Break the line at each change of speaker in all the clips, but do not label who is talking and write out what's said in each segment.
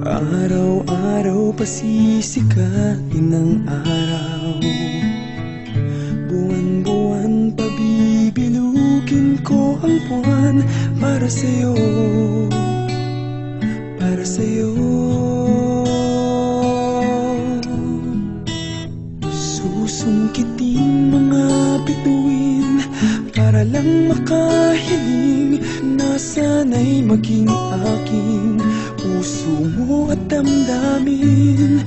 Araw-araw pasisikain ng araw, buwan-buwan pabibilugin ko ang buwan para sa'yo, para sa'yo. Susungkitin mga bituin para lang makahiling na sana'y maging aking puso mo at damdamin.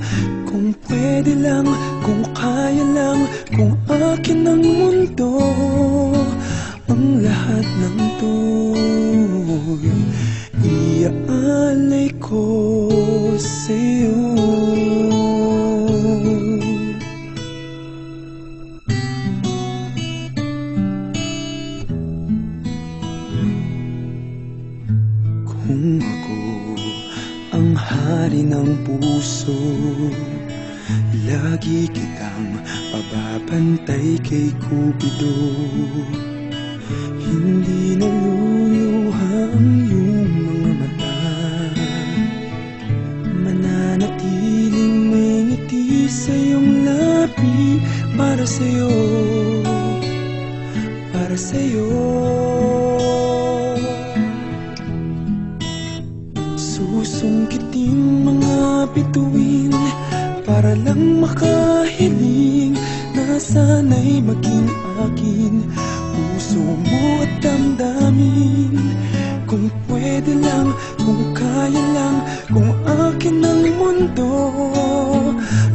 Kung pwede lang, kung kaya lang, kung akin ang mundo, ang lahat ng to'y iaalay ko sa'yo. Kung ako ang hari ng puso, lagi kitang pababantay kay Cupido. Hindi naluluha ang iyong mga mata, mananatiling may ngiti sa iyong labi. Para sa'yo, para sa'yo. Susungkitin mga bituin para lang makahiling na sana'y maging akin puso mo at damdamin. Kung pwede lang, kung kaya lang, kung akin ang mundo,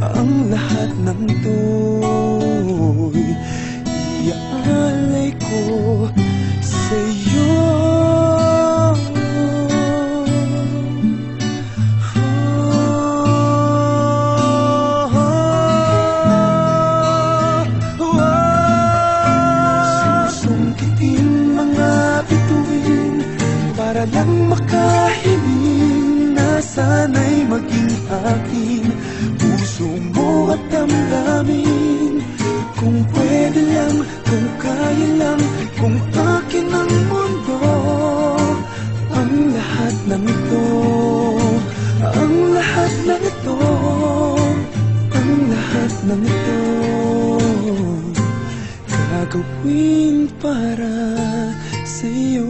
ang lahat ng to'y iaalay ko sa'yo. Para lang makahiling na sana'y maging akin puso mo at damdamin. Kung pwede lang, kung kaya lang, kung akin ang mundo, ang lahat ng ito, ang lahat ng ito, ang lahat ng ito, gagawin para sa'yo.